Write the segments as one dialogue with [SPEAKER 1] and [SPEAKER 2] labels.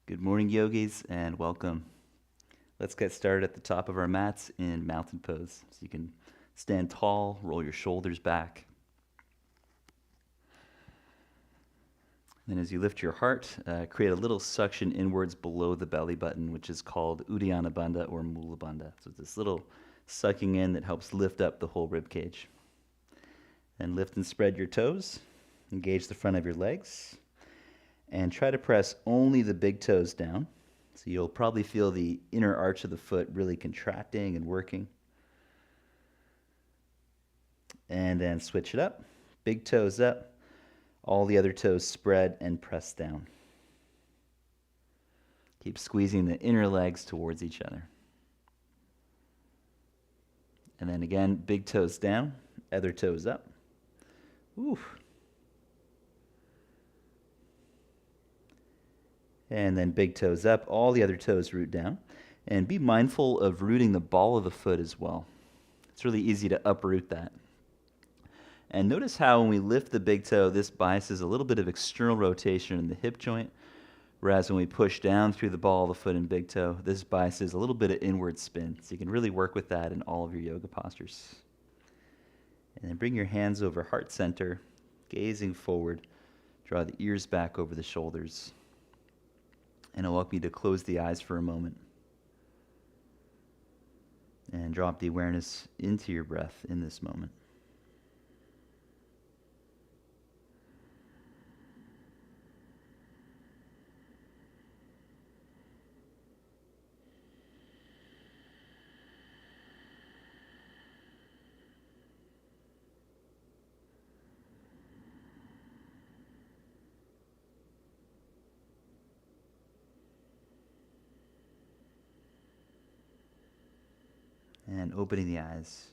[SPEAKER 1] Good morning, yogis, and welcome. Let's get started at the top of our mats in mountain pose. So you can stand tall, roll your shoulders back. Then as you lift your heart, create a little suction inwards below the belly button, which is called Uddiyana Bandha or Mula Bandha. So it's this little sucking in that helps lift up the whole rib cage. And lift and spread your toes. Engage the front of your legs. And try to press only the big toes down. So you'll probably feel the inner arch of the foot really contracting and working. And then switch it up. Big toes up. All the other toes spread and press down. Keep squeezing the inner legs towards each other. And then again, big toes down, other toes up. Oof. And then big toes up, all the other toes root down. And be mindful of rooting the ball of the foot as well. It's really easy to uproot that. And notice how when we lift the big toe, this biases a little bit of external rotation in the hip joint, whereas when we push down through the ball of the foot and big toe, this biases a little bit of inward spin. So you can really work with that in all of your yoga postures. And then bring your hands over heart center, gazing forward. Draw the ears back over the shoulders. And I'll welcome you to close the eyes for a moment. And drop the awareness into your breath in this moment. And opening the eyes.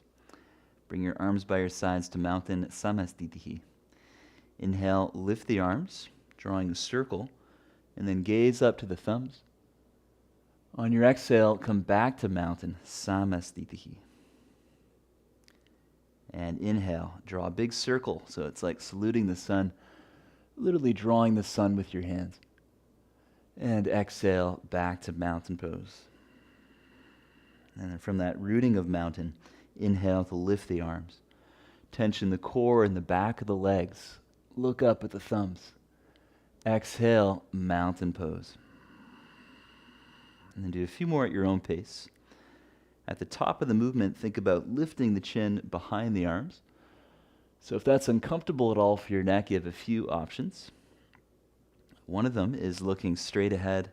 [SPEAKER 1] Bring your arms by your sides to mountain samastitihi. Inhale, lift the arms, drawing a circle, and then gaze up to the thumbs. On your exhale, come back to mountain samastitihi. And inhale, draw a big circle, so it's like saluting the sun, literally drawing the sun with your hands. And exhale, back to mountain pose. And then from that rooting of mountain, inhale to lift the arms. Tension the core and the back of the legs. Look up at the thumbs. Exhale, mountain pose. And then do a few more at your own pace. At the top of the movement, think about lifting the chin behind the arms. So if that's uncomfortable at all for your neck, you have a few options. One of them is looking straight ahead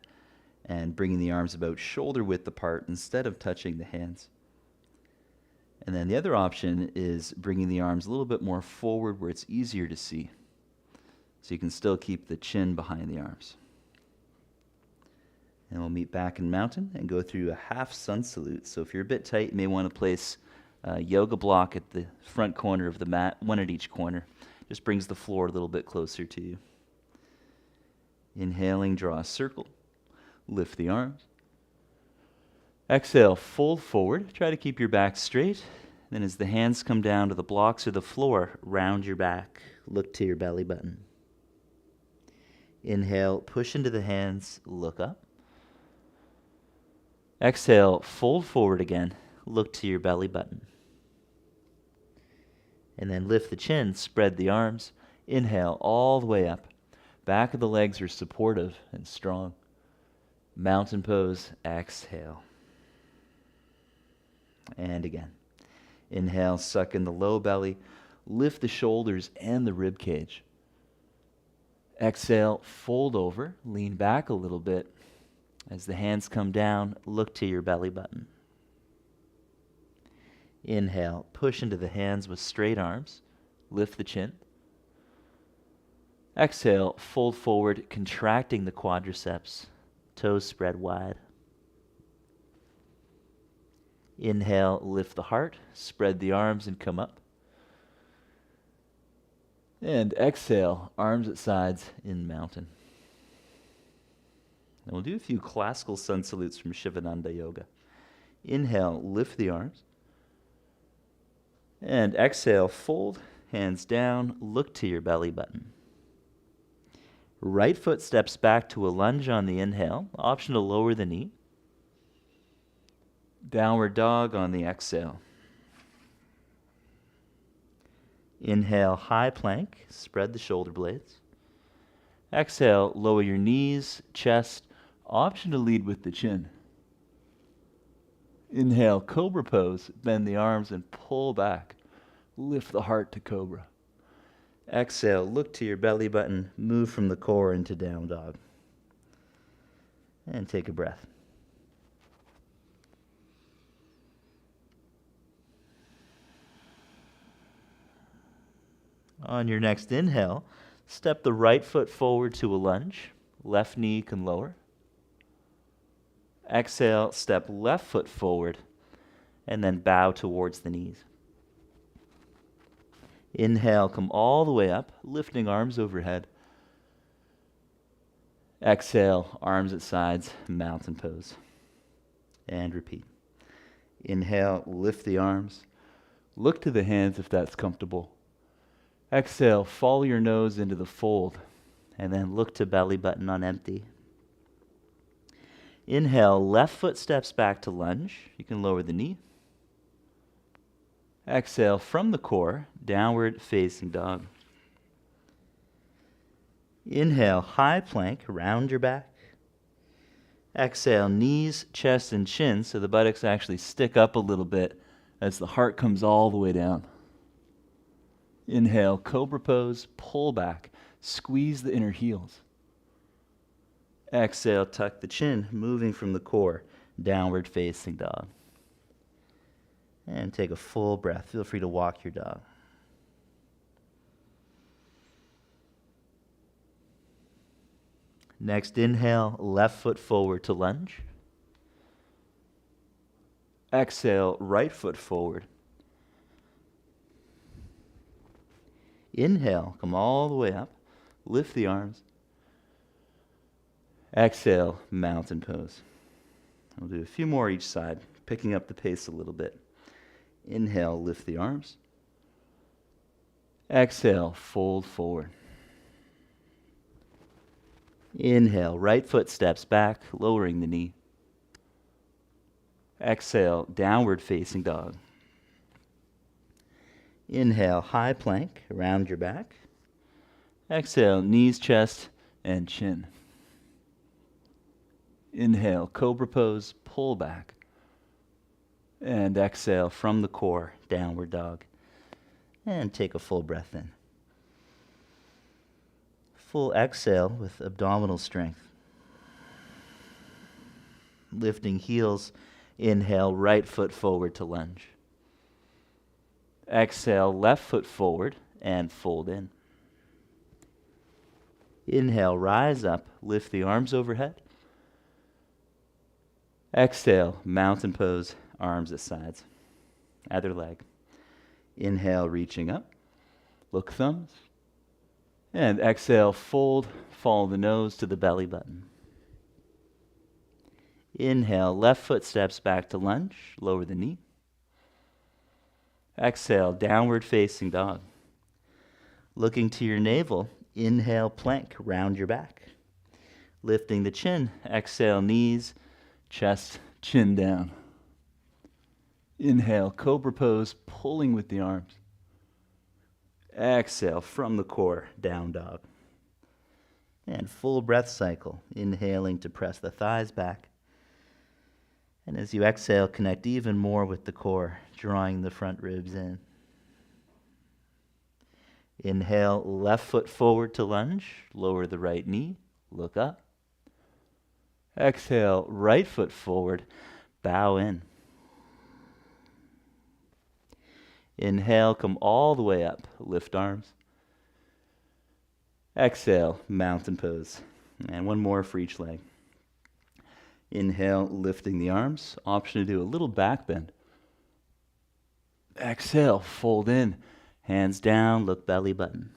[SPEAKER 1] and bringing the arms about shoulder width apart instead of touching the hands. And then the other option is bringing the arms a little bit more forward where it's easier to see. So you can still keep the chin behind the arms. And we'll meet back in mountain and go through a half sun salute. So if you're a bit tight, you may want to place a yoga block at the front corner of the mat, one at each corner. Just brings the floor a little bit closer to you. Inhaling, draw a circle. Lift the arms. Exhale, fold forward. Try to keep your back straight. Then as the hands come down to the blocks or the floor, round your back. Look to your belly button. Inhale, push into the hands, look up. Exhale, fold forward again. Look to your belly button. And then lift the chin, spread the arms. Inhale, all the way up. Back of the legs are supportive and strong. Mountain pose, exhale. And again. Inhale, suck in the low belly. Lift the shoulders and the rib cage. Exhale, fold over, lean back a little bit. As the hands come down, look to your belly button. Inhale, push into the hands with straight arms. Lift the chin. Exhale, fold forward, contracting the quadriceps. Toes spread wide. Inhale, lift the heart, spread the arms and come up. And exhale, arms at sides in mountain. And we'll do a few classical sun salutes from Shivananda Yoga. Inhale, lift the arms. And exhale, fold, hands down, look to your belly button. Right foot steps back to a lunge on the inhale. Option to lower the knee. Downward dog on the exhale. Inhale, high plank. Spread the shoulder blades. Exhale, lower your knees, chest. Option to lead with the chin. Inhale, cobra pose. Bend the arms and pull back. Lift the heart to cobra. Exhale, look to your belly button. Move from the core into down dog. And take a breath. On your next inhale, step the right foot forward to a lunge. Left knee can lower. Exhale, step left foot forward, and then bow towards the knees. Inhale, come all the way up, lifting arms overhead. Exhale, arms at sides, mountain pose. And repeat. Inhale, lift the arms. Look to the hands if that's comfortable. Exhale, follow your nose into the fold, and then look to belly button on empty. Inhale, left foot steps back to lunge. You can lower the knee. Exhale, from the core, downward facing dog. Inhale, high plank, round your back. Exhale, knees, chest, and chin, so the buttocks actually stick up a little bit as the heart comes all the way down. Inhale, cobra pose, pull back, squeeze the inner heels. Exhale, tuck the chin, moving from the core, downward facing dog. And take a full breath. Feel free to walk your dog. Next inhale, left foot forward to lunge. Exhale, right foot forward. Inhale, come all the way up. Lift the arms. Exhale, mountain pose. We'll do a few more each side, picking up the pace a little bit. Inhale, lift the arms. Exhale, fold forward. Inhale, right foot steps back, lowering the knee. Exhale, downward facing dog. Inhale, high plank, around your back. Exhale, knees, chest, and chin. Inhale, cobra pose, pull back. And exhale from the core, downward dog. And take a full breath in. Full exhale with abdominal strength. Lifting heels, inhale, right foot forward to lunge. Exhale, left foot forward and fold in. Inhale, rise up, lift the arms overhead. Exhale, mountain pose, arms at sides. Other leg. Inhale, reaching up. Look thumbs. And exhale, fold, follow the nose to the belly button. Inhale, left foot steps back to lunge, lower the knee. Exhale, downward facing dog. Looking to your navel, inhale, plank, round your back. Lifting the chin, exhale, knees, chest, chin down. Inhale, cobra pose, pulling with the arms. Exhale, from the core, down dog. And full breath cycle, inhaling to press the thighs back. And as you exhale, connect even more with the core, drawing the front ribs in. Inhale, left foot forward to lunge, lower the right knee, look up. Exhale, right foot forward, bow in. Inhale, come all the way up, lift arms. Exhale, mountain pose. And one more for each leg. Inhale, lifting the arms. Option to do a little back bend. Exhale, fold in. Hands down, look belly button.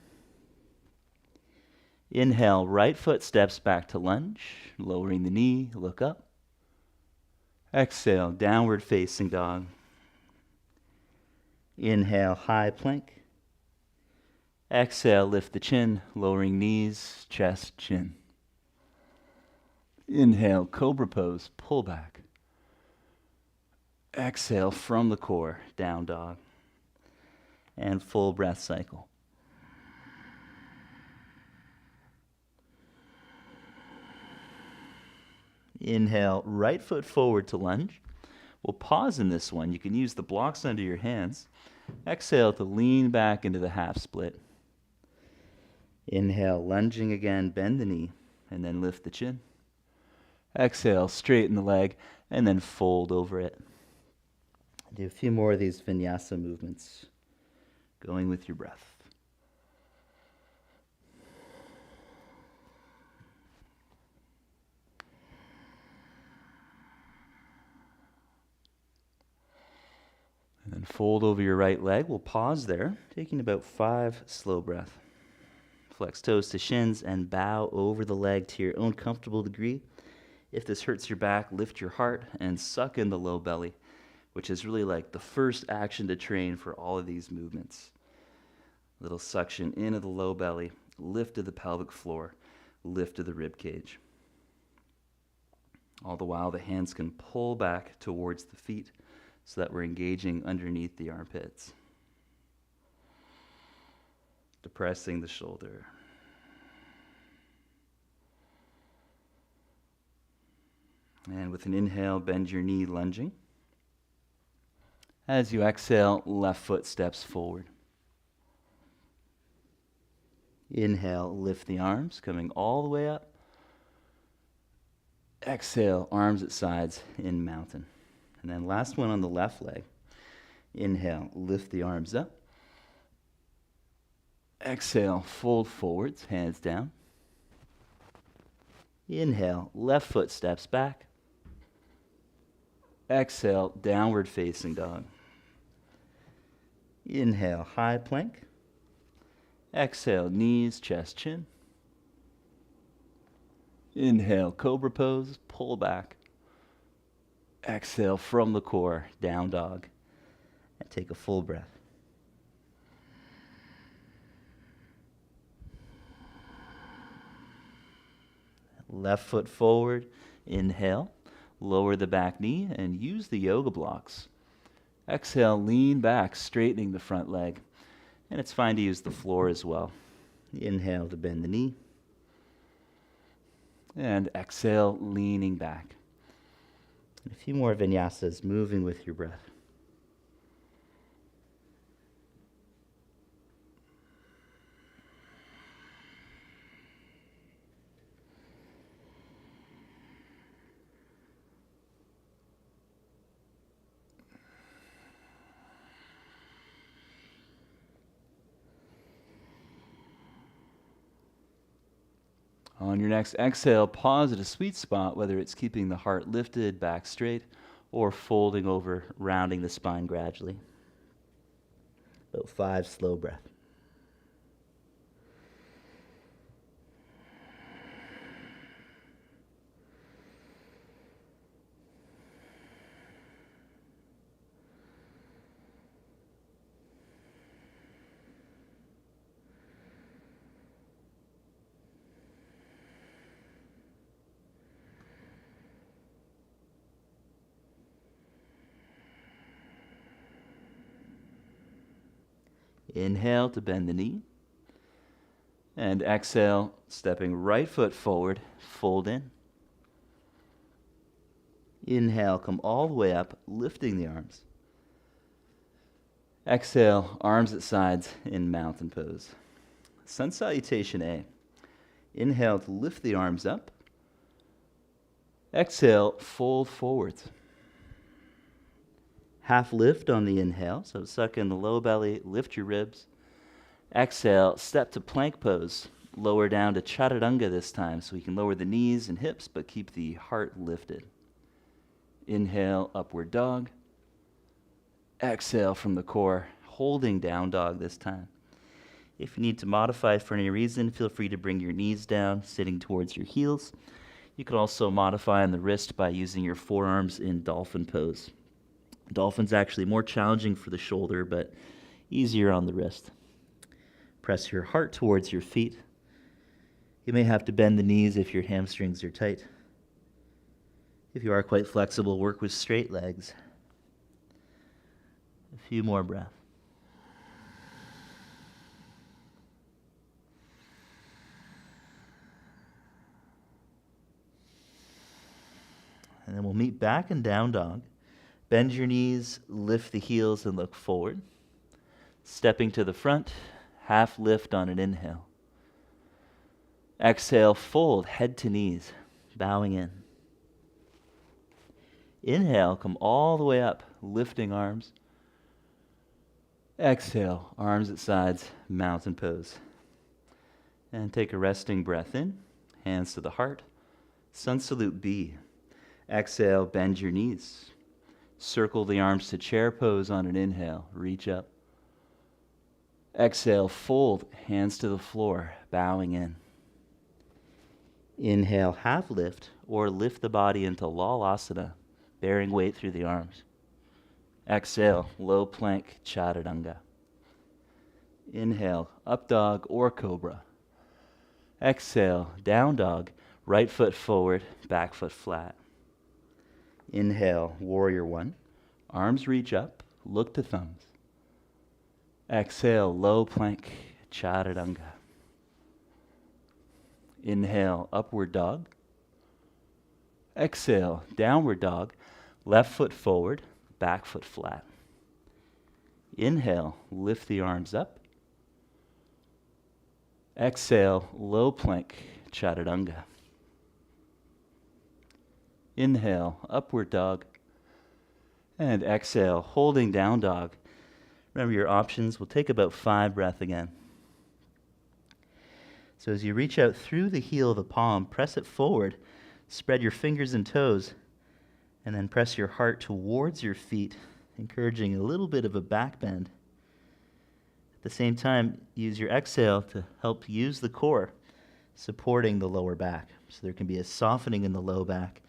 [SPEAKER 1] Inhale, right foot steps back to lunge, lowering the knee, look up. Exhale, downward facing dog. Inhale, high plank. Exhale, lift the chin, lowering knees, chest, chin. Inhale, Cobra Pose, pull back. Exhale from the core, down dog. And full breath cycle. Inhale, right foot forward to lunge. We'll pause in this one. You can use the blocks under your hands. Exhale to lean back into the half split. Inhale, lunging again, bend the knee, and then lift the chin. Exhale, straighten the leg, and then fold over it. Do a few more of these vinyasa movements, going with your breath. And then fold over your right leg. We'll pause there, taking about 5 slow breaths. Flex toes to shins and bow over the leg to your own comfortable degree. If this hurts your back, lift your heart and suck in the low belly, which is really like the first action to train for all of these movements. Little suction into the low belly, lift to the pelvic floor, lift to the rib cage. All the while, the hands can pull back towards the feet so that we're engaging underneath the armpits. Depressing the shoulder. And with an inhale, bend your knee, lunging. As you exhale, left foot steps forward. Inhale, lift the arms, coming all the way up. Exhale, arms at sides in mountain. And then last one on the left leg. Inhale, lift the arms up. Exhale, fold forwards, hands down. Inhale, left foot steps back. Exhale, downward facing dog. Inhale, high plank. Exhale, knees, chest, chin. Inhale, Cobra Pose, pull back. Exhale from the core, down dog. And take a full breath. Left foot forward, inhale. Lower the back knee and use the yoga blocks. Exhale, lean back, straightening the front leg. And it's fine to use the floor as well. Inhale to bend the knee. And exhale, leaning back. A few more vinyasas, moving with your breath. On your next exhale, pause at a sweet spot, whether it's keeping the heart lifted, back straight, or folding over, rounding the spine gradually. About 5 slow breaths. Inhale to bend the knee. And exhale, stepping right foot forward, fold in. Inhale, come all the way up, lifting the arms. Exhale, arms at sides in mountain pose. Sun salutation A. Inhale to lift the arms up. Exhale, fold forwards. Half lift on the inhale, so suck in the low belly, lift your ribs. Exhale, step to plank pose. Lower down to Chaturanga this time, so we can lower the knees and hips, but keep the heart lifted. Inhale, upward dog. Exhale from the core, holding down dog this time. If you need to modify for any reason, feel free to bring your knees down, sitting towards your heels. You can also modify on the wrist by using your forearms in Dolphin Pose. Dolphin's actually more challenging for the shoulder, but easier on the wrist. Press your heart towards your feet. You may have to bend the knees if your hamstrings are tight. If you are quite flexible, work with straight legs. A few more breaths. And then we'll meet back in down dog. Bend your knees, lift the heels, and look forward. Stepping to the front, half lift on an inhale. Exhale, fold, head to knees, bowing in. Inhale, come all the way up, lifting arms. Exhale, arms at sides, mountain pose. And take a resting breath in, hands to the heart. Sun salute B. Exhale, bend your knees. Circle the arms to chair pose on an inhale, reach up. Exhale, fold, hands to the floor, bowing in. Inhale, half lift, or lift the body into Balasana, bearing weight through the arms. Exhale, low plank, Chaturanga. Inhale, up dog or cobra. Exhale, down dog, right foot forward, back foot flat. Inhale, warrior one. Arms reach up, look to thumbs. Exhale, low plank, Chaturanga. Inhale, upward dog. Exhale, downward dog, left foot forward, back foot flat. Inhale, lift the arms up. Exhale, low plank, Chaturanga. Inhale, upward dog. And exhale, holding down dog. Remember your options. We'll take about 5 breaths again. So as you reach out through the heel of the palm, press it forward, spread your fingers and toes, and then press your heart towards your feet, encouraging a little bit of a back bend. At the same time, use your exhale to help use the core, supporting the lower back. So there can be a softening in the low back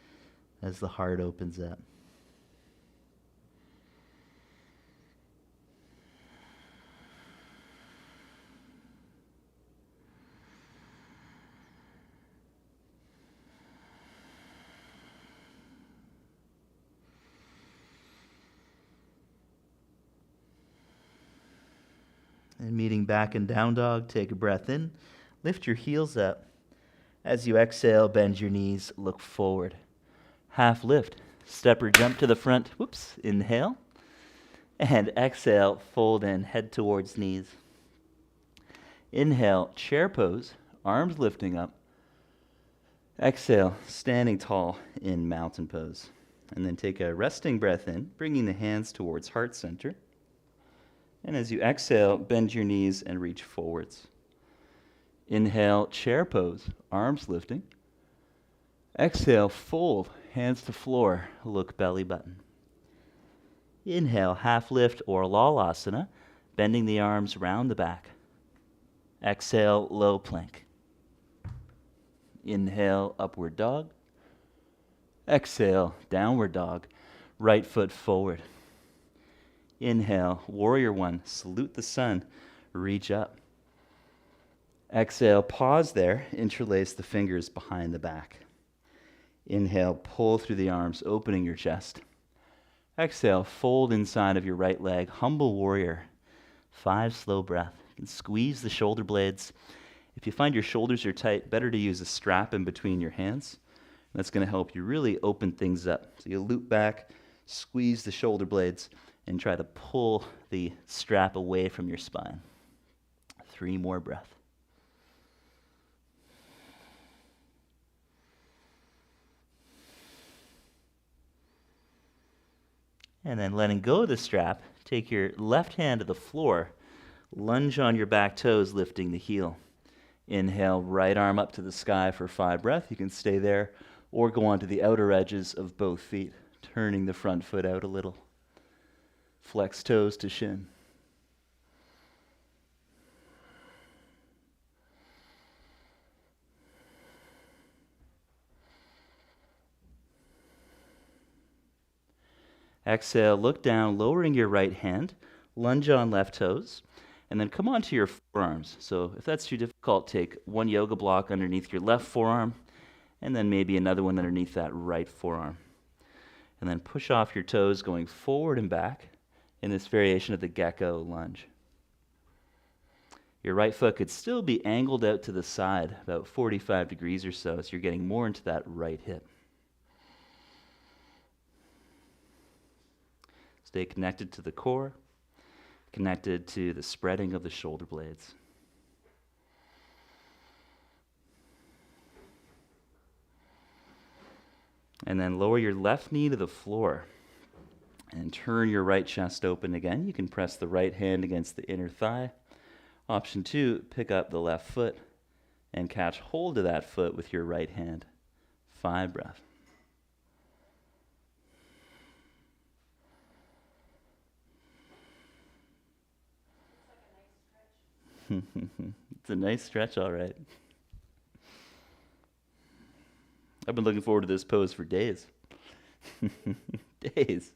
[SPEAKER 1] as the heart opens up. And meeting back in down dog, take a breath in. Lift your heels up. As you exhale, bend your knees, look forward. Half lift, step or jump to the front. Whoops, inhale. And exhale, fold in, head towards knees. Inhale, chair pose, arms lifting up. Exhale, standing tall in mountain pose. And then take a resting breath in, bringing the hands towards heart center. And as you exhale, bend your knees and reach forwards. Inhale, chair pose, arms lifting. Exhale, fold, hands to floor, look belly button. Inhale, half lift or Balasana, bending the arms round the back. Exhale, low plank. Inhale, upward dog. Exhale, downward dog, right foot forward. Inhale, warrior one, salute the sun, reach up. Exhale, pause there, interlace the fingers behind the back. Inhale, pull through the arms, opening your chest. Exhale, fold inside of your right leg, humble warrior. 5 slow breaths. You can squeeze the shoulder blades. If you find your shoulders are tight, better to use a strap in between your hands. That's going to help you really open things up. So you loop back, squeeze the shoulder blades, and try to pull the strap away from your spine. 3 more breaths. And then letting go of the strap, take your left hand to the floor, lunge on your back toes, lifting the heel. Inhale, right arm up to the sky for 5 breaths. You can stay there or go onto the outer edges of both feet, turning the front foot out a little. Flex toes to shin. Exhale, look down, lowering your right hand, lunge on left toes, And then come onto your forearms. So if that's too difficult, take one yoga block underneath your left forearm, and then maybe another one underneath that right forearm. And then push off your toes going forward and back in this variation of the gecko lunge. Your right foot could still be angled out to the side, about 45 degrees or so you're getting more into that right hip. Stay connected to the core, connected to the spreading of the shoulder blades. And then lower your left knee to the floor and turn your right chest open again. You can press the right hand against the inner thigh. Option 2, pick up the left foot and catch hold of that foot with your right hand. 5 breath. It's a nice stretch, all right. I've been looking forward to this pose for days. Days.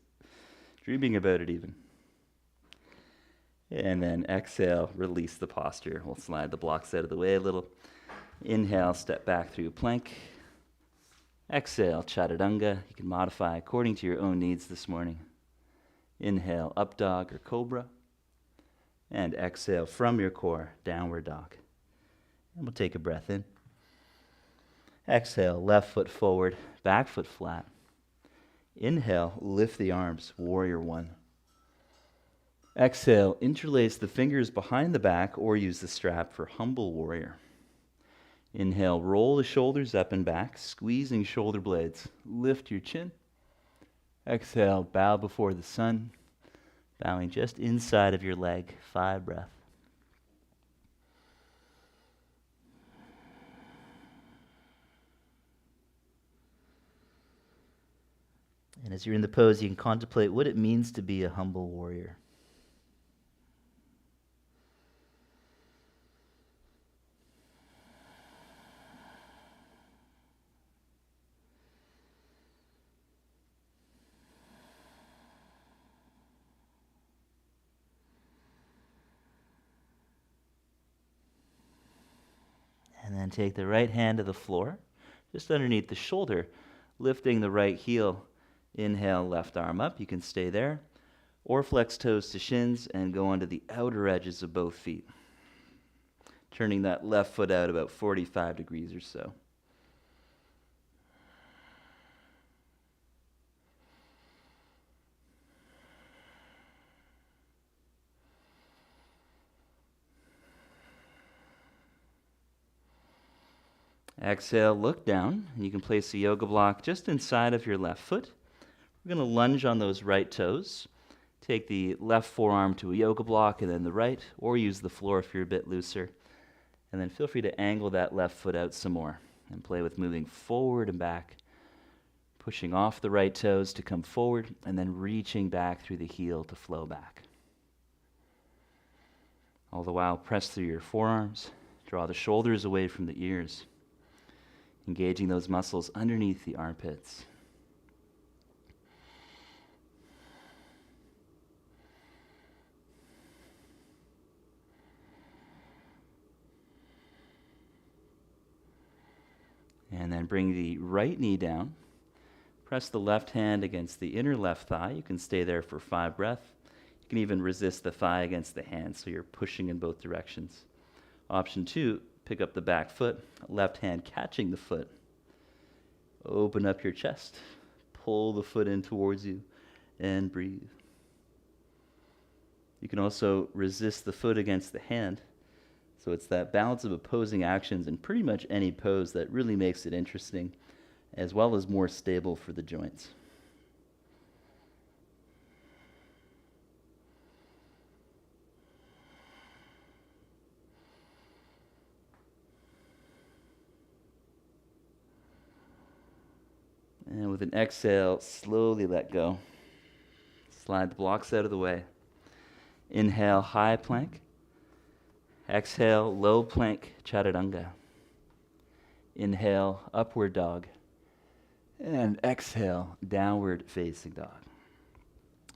[SPEAKER 1] Dreaming about it even. And then exhale, release the posture. We'll slide the blocks out of the way a little. Inhale, step back through plank. Exhale, Chaturanga. You can modify according to your own needs this morning. Inhale, up dog or cobra. And exhale from your core, downward dog. And we'll take a breath in. Exhale, left foot forward, back foot flat. Inhale, lift the arms, warrior 1. Exhale, interlace the fingers behind the back or use the strap for humble warrior. Inhale, roll the shoulders up and back, squeezing shoulder blades. Lift your chin. Exhale, bow before the sun, bowing just inside of your leg. 5 breath. And as you're in the pose, you can contemplate what it means to be a humble warrior. And then take the right hand to the floor, just underneath the shoulder, lifting the right heel. Inhale, left arm up. You can stay there. Or flex toes to shins and go onto the outer edges of both feet. Turning that left foot out about 45 degrees or so. Exhale, look down, and you can place a yoga block just inside of your left foot. We're going to lunge on those right toes. Take the left forearm to a yoga block and then the right, or use the floor if you're a bit looser. And then feel free to angle that left foot out some more and play with moving forward and back, pushing off the right toes to come forward and then reaching back through the heel to flow back. All the while, press through your forearms, draw the shoulders away from the ears, engaging those muscles underneath the armpits. And then bring the right knee down. Press the left hand against the inner left thigh. You can stay there for 5 breaths. You can even resist the thigh against the hand, so you're pushing in both directions. Option 2, pick up the back foot, left hand catching the foot. Open up your chest. Pull the foot in towards you and breathe. You can also resist the foot against the hand. So it's that balance of opposing actions in pretty much any pose that really makes it interesting, as well as more stable for the joints. And with an exhale, slowly let go. Slide the blocks out of the way. Inhale, high plank. Exhale, low plank, Chaturanga. Inhale, upward dog. And exhale, downward facing dog.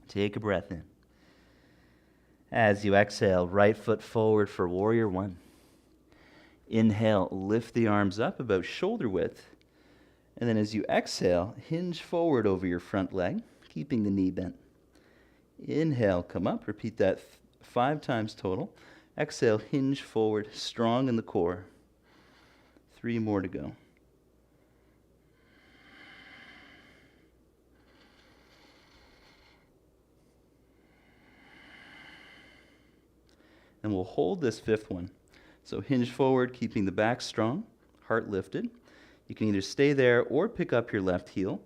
[SPEAKER 1] Take a breath in. As you exhale, right foot forward for warrior one. Inhale, lift the arms up about shoulder width. And then as you exhale, hinge forward over your front leg, keeping the knee bent. Inhale, come up. Repeat that 5 times total. Exhale, hinge forward, strong in the core. 3 more to go. And we'll hold this 5th one. So hinge forward, keeping the back strong, heart lifted. You can either stay there or pick up your left heel.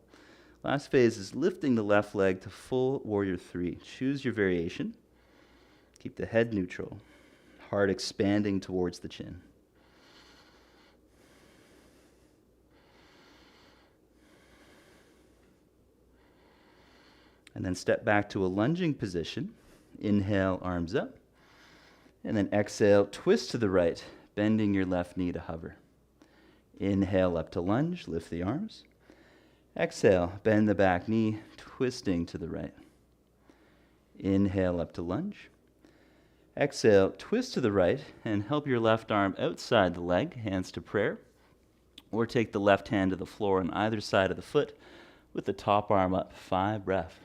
[SPEAKER 1] Last phase is lifting the left leg to full warrior 3. Choose your variation. Keep the head neutral, heart expanding towards the chin. And then step back to a lunging position. Inhale, arms up. And then exhale, twist to the right, bending your left knee to hover. Inhale up to lunge, lift the arms. Exhale, bend the back knee, twisting to the right. Inhale up to lunge. Exhale, twist to the right and help your left arm outside the leg, hands to prayer. Or take the left hand to the floor on either side of the foot with the top arm up. 5 breaths.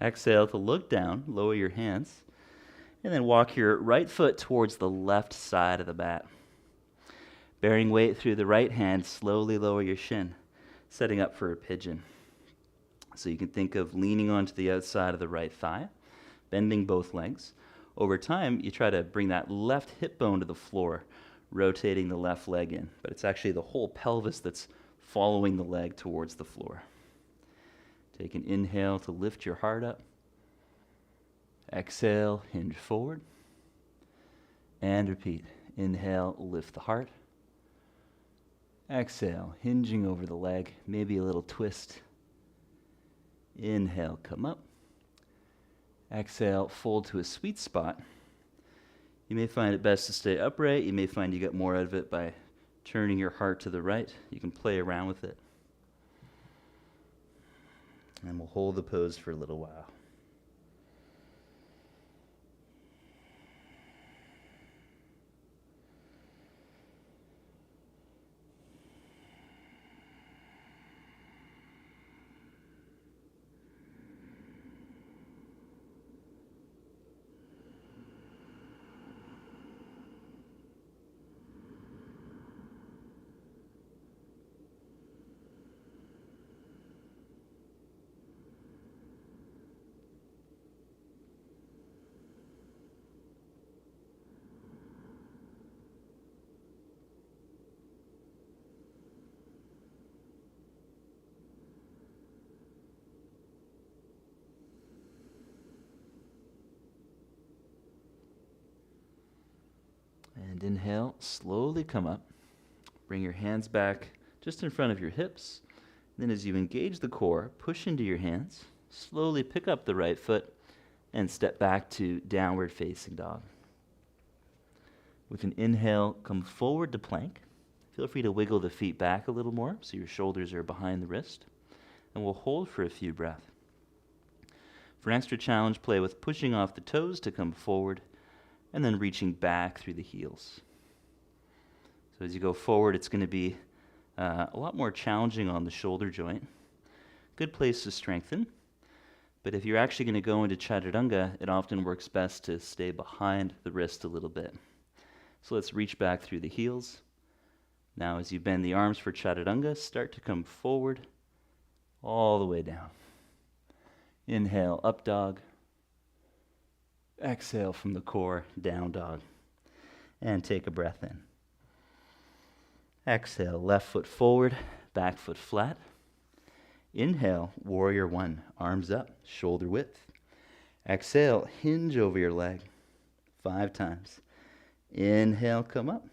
[SPEAKER 1] Exhale to look down, lower your hands, and then walk your right foot towards the left side of the mat. Bearing weight through the right hand, slowly lower your shin, setting up for a pigeon. So you can think of leaning onto the outside of the right thigh, bending both legs. Over time, you try to bring that left hip bone to the floor, rotating the left leg in, but it's actually the whole pelvis that's following the leg towards the floor. Take an inhale to lift your heart up. Exhale, hinge forward. And repeat. Inhale, lift the heart. Exhale, hinging over the leg, maybe a little twist. Inhale, come up. Exhale, fold to a sweet spot. You may find it best to stay upright. You may find you get more out of it by turning your heart to the right. You can play around with it. And we'll hold the pose for a little while. And inhale, slowly come up. Bring your hands back just in front of your hips. Then as you engage the core, push into your hands. Slowly pick up the right foot and step back to downward facing dog. With an inhale, come forward to plank. Feel free to wiggle the feet back a little more so your shoulders are behind the wrist. And we'll hold for a few breaths. For an extra challenge, play with pushing off the toes to come forward and then reaching back through the heels. So as you go forward, it's going to be a lot more challenging on the shoulder joint. Good place to strengthen. But if you're actually going to go into Chaturanga, it often works best to stay behind the wrist a little bit. So let's reach back through the heels. Now as you bend the arms for Chaturanga, start to come forward all the way down. Inhale, up dog. Exhale from the core, down dog. And take a breath in. Exhale, left foot forward, back foot flat. Inhale, warrior one, arms up, shoulder width. Exhale, hinge over your leg. 5 times. Inhale, come up.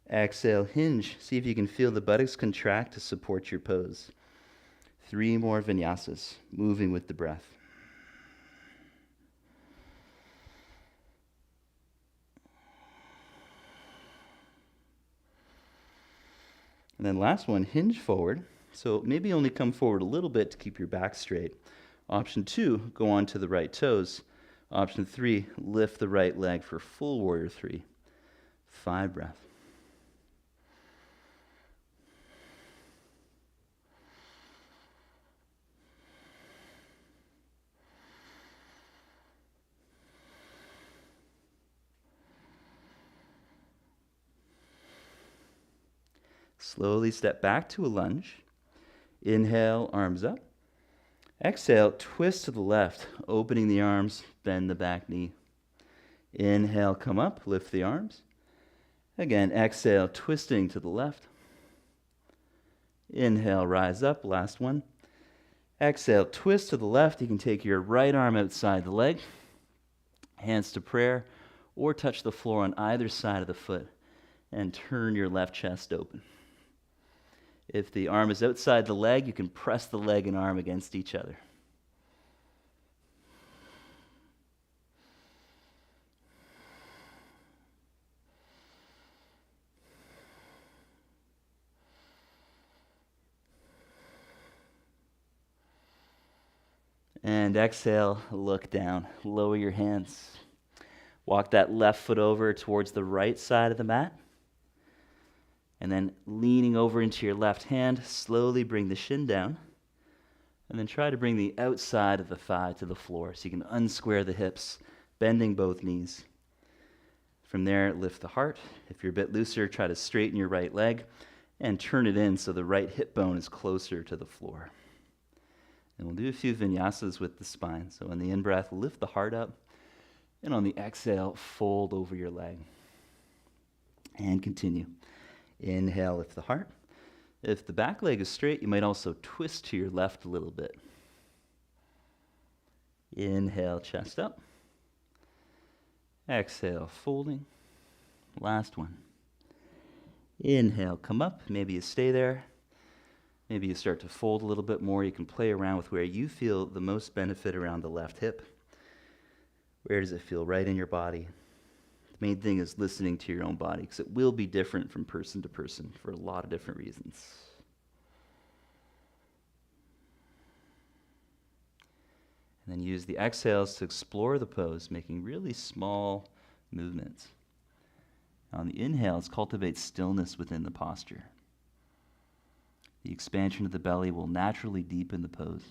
[SPEAKER 1] Exhale, hinge. See if you can feel the buttocks contract to support your pose. 3 more vinyasas, moving with the breath. And then last one, hinge forward. So maybe only come forward a little bit to keep your back straight. Option 2, go on to the right toes. Option 3, lift the right leg for full warrior 3. 5 breaths. Slowly step back to a lunge. Inhale, arms up. Exhale, twist to the left, opening the arms, bend the back knee. Inhale, come up, lift the arms. Again, exhale, twisting to the left. Inhale, rise up, last one. Exhale, twist to the left. You can take your right arm outside the leg, hands to prayer, or touch the floor on either side of the foot and turn your left chest open. If the arm is outside the leg, you can press the leg and arm against each other. And exhale, look down, lower your hands. Walk that left foot over towards the right side of the mat. And then leaning over into your left hand, slowly bring the shin down. And then try to bring the outside of the thigh to the floor so you can unsquare the hips, bending both knees. From there, lift the heart. If you're a bit looser, try to straighten your right leg and turn it in so the right hip bone is closer to the floor. And we'll do a few vinyasas with the spine. So on the in-breath, lift the heart up. And on the exhale, fold over your leg. And continue. Inhale, lift the heart. If the back leg is straight, you might also twist to your left a little bit. Inhale, chest up. Exhale, folding. Last one. Inhale, come up. Maybe you stay there. Maybe you start to fold a little bit more. You can play around with where you feel the most benefit around the left hip. Where does it feel right in your body? The main thing is listening to your own body, because it will be different from person to person for a lot of different reasons. And then use the exhales to explore the pose, making really small movements. On the inhales, cultivate stillness within the posture. The expansion of the belly will naturally deepen the pose.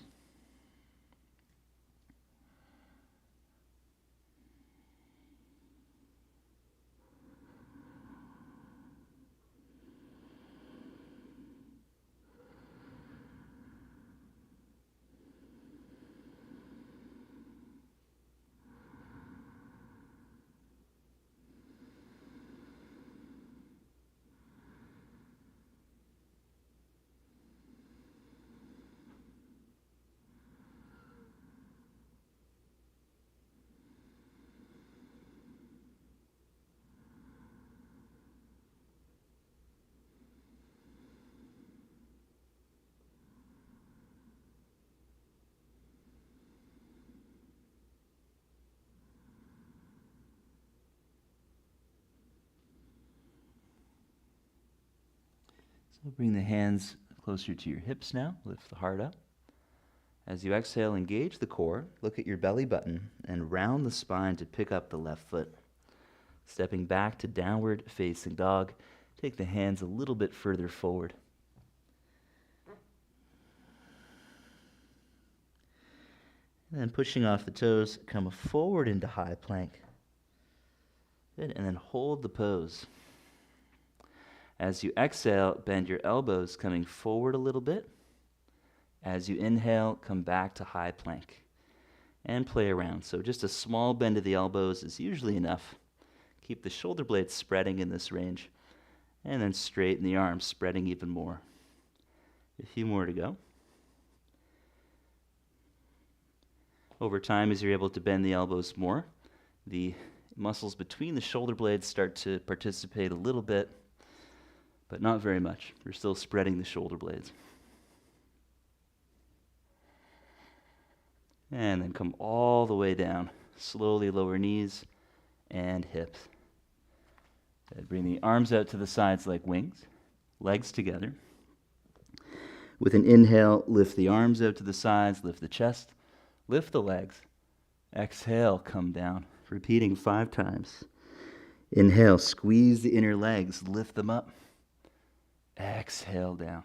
[SPEAKER 1] So bring the hands closer to your hips now. Lift the heart up. As you exhale, engage the core. Look at your belly button and round the spine to pick up the left foot. Stepping back to downward facing dog. Take the hands a little bit further forward. And then pushing off the toes, come forward into high plank. Good, and then hold the pose. As you exhale, bend your elbows, coming forward a little bit. As you inhale, come back to high plank. And play around. So just a small bend of the elbows is usually enough. Keep the shoulder blades spreading in this range. And then straighten the arms, spreading even more. A few more to go. Over time, as you're able to bend the elbows more, the muscles between the shoulder blades start to participate a little bit, but not very much. We're still spreading the shoulder blades. And then come all the way down. Slowly lower knees and hips. Bring the arms out to the sides like wings. legs together. With an inhale, lift the arms out to the sides, lift the chest, lift the legs. Exhale, come down. Repeating 5 times. Inhale, squeeze the inner legs, lift them up. Exhale down.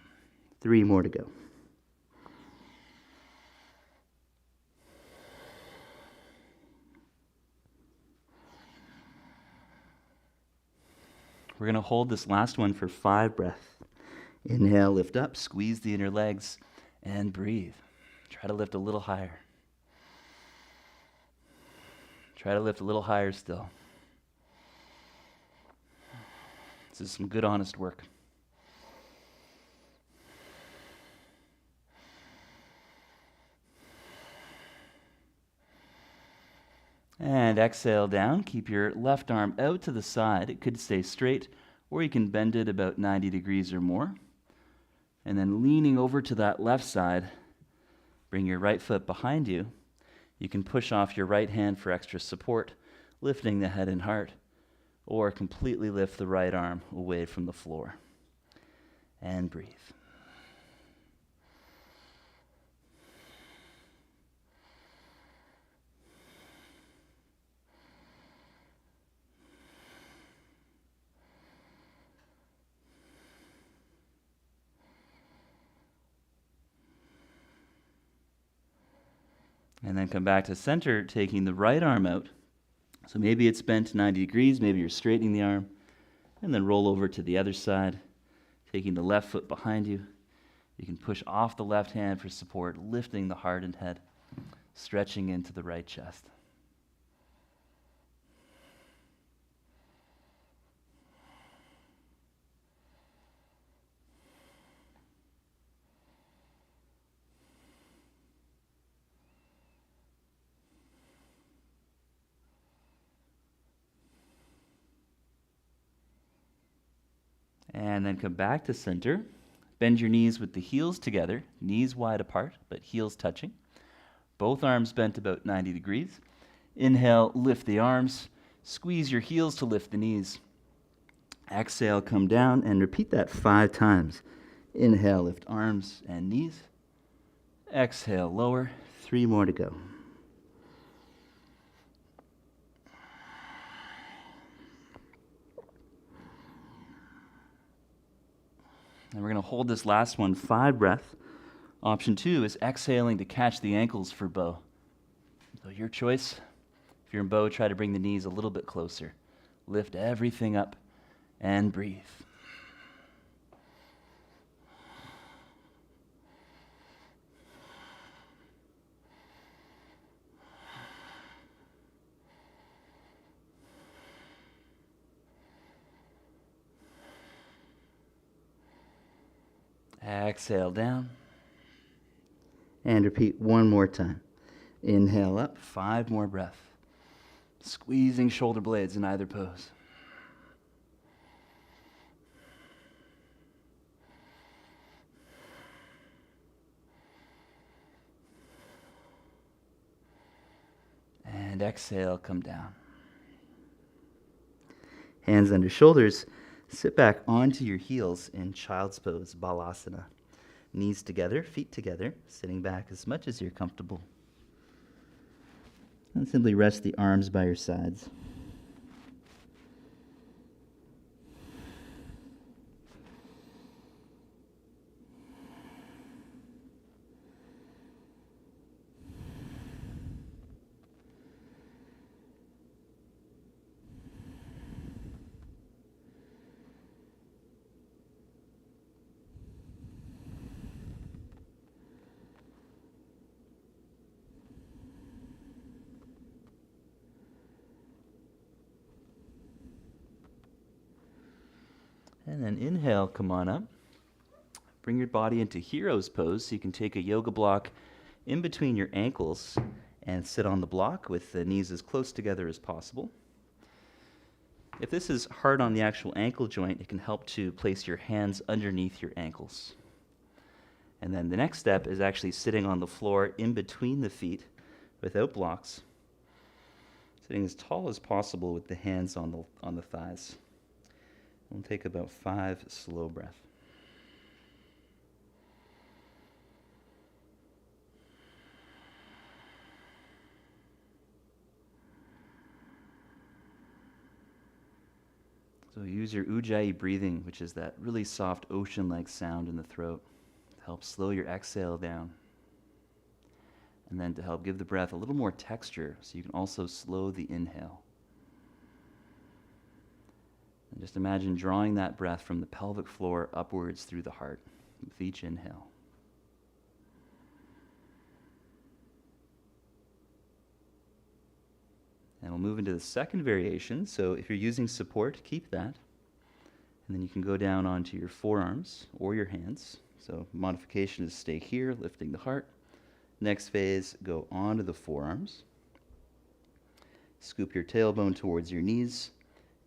[SPEAKER 1] 3 more to go. We're going to hold this last one for 5 breaths. Inhale, lift up, squeeze the inner legs, and breathe. Try to lift a little higher. Try to lift a little higher still. This is some good, honest work. And exhale down. Keep your left arm out to the side. It could stay straight, or you can bend it about 90 degrees or more. And then leaning over to that left side, bring your right foot behind you. You can push off your right hand for extra support, lifting the head and heart, or completely lift the right arm away from the floor. And breathe. And then come back to center, taking the right arm out. So maybe it's bent 90 degrees, maybe you're straightening the arm. And then roll over to the other side, taking the left foot behind you. You can push off the left hand for support, lifting the heart and head, stretching into the right chest. And then come back to center. Bend your knees with the heels together, knees wide apart, but heels touching. Both arms bent about 90 degrees. Inhale, lift the arms. Squeeze your heels to lift the knees. Exhale, come down, and repeat that 5 times. Inhale, lift arms and knees. Exhale, lower. 3 more to go. And we're going to hold this last one 5 breaths. Option 2 is exhaling to catch the ankles for bow. So your choice. If you're in bow, try to bring the knees a little bit closer. Lift everything up and breathe. Exhale down. And repeat 1 more time. Inhale up, 5 more breaths. Squeezing shoulder blades in either pose. And exhale, come down. Hands under shoulders. Sit back onto your heels in child's pose, Balasana. Knees together, feet together, sitting back as much as you're comfortable. And simply rest the arms by your sides. And then inhale, come on up. Bring your body into hero's pose so you can take a yoga block in between your ankles and sit on the block with the knees as close together as possible. If this is hard on the actual ankle joint, it can help to place your hands underneath your ankles. And then the next step is actually sitting on the floor in between the feet without blocks, sitting as tall as possible with the hands on the thighs. We'll take about 5 slow breaths. So use your ujjayi breathing, which is that really soft ocean-like sound in the throat, to help slow your exhale down. And then to help give the breath a little more texture, so you can also slow the inhale. And just imagine drawing that breath from the pelvic floor upwards through the heart with each inhale. And we'll move into the second variation. So if you're using support, keep that. And then you can go down onto your forearms or your hands. So modification is stay here, lifting the heart. Next phase, go onto the forearms. Scoop your tailbone towards your knees,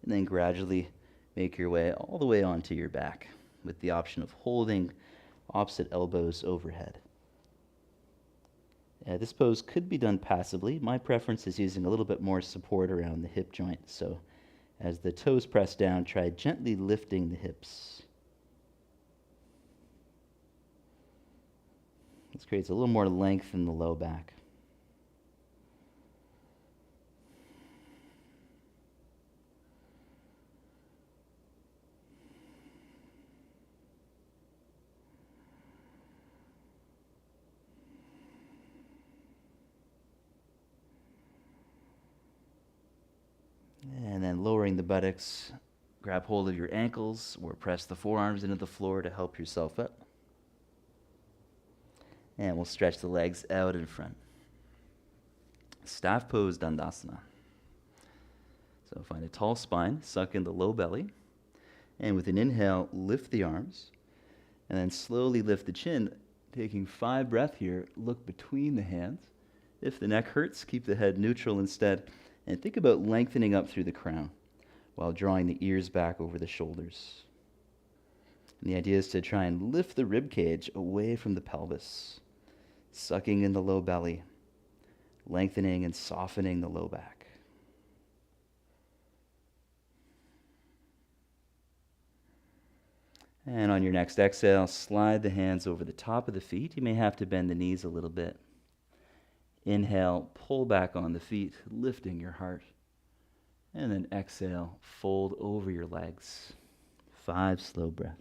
[SPEAKER 1] and then gradually make your way all the way onto your back with the option of holding opposite elbows overhead. This pose could be done passively. My preference is using a little bit more support around the hip joint. So as the toes press down, try gently lifting the hips. This creates a little more length in the low back. And then lowering the buttocks, grab hold of your ankles or press the forearms into the floor to help yourself up. And we'll stretch the legs out in front. Staff pose Dandasana. So find a tall spine, suck in the low belly, and with an inhale, lift the arms, and then slowly lift the chin, taking 5 breaths here. Look between the hands. If the neck hurts, keep the head neutral instead. And think about lengthening up through the crown while drawing the ears back over the shoulders. And the idea is to try and lift the rib cage away from the pelvis, sucking in the low belly, lengthening and softening the low back. And on your next exhale, slide the hands over the top of the feet. You may have to bend the knees a little bit. Inhale, pull back on the feet, lifting your heart. And then exhale, fold over your legs. 5 slow breaths.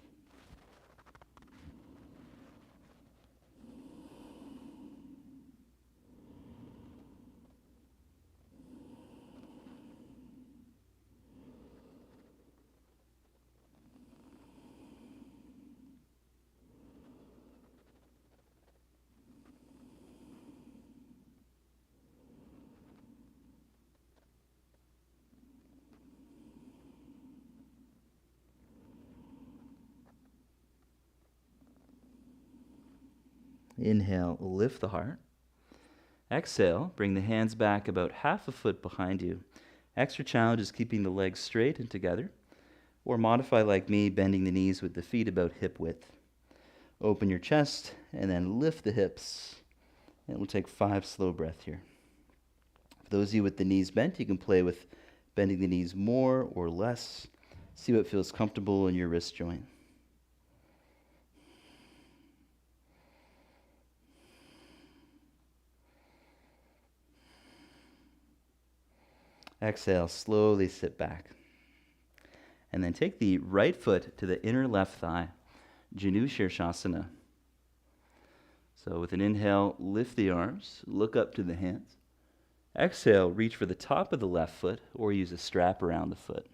[SPEAKER 1] Inhale, lift the heart. Exhale, bring the hands back about half a foot behind you. Extra challenge is keeping the legs straight and together, or modify like me, bending the knees with the feet about hip width. Open your chest and then lift the hips. And we'll take 5 slow breaths here. For those of you with the knees bent, you can play with bending the knees more or less. See what feels comfortable in your wrist joint. Exhale, slowly sit back. And then take the right foot to the inner left thigh, Janu Shirshasana. So with an inhale, lift the arms, look up to the hands. Exhale, reach for the top of the left foot or use a strap around the foot.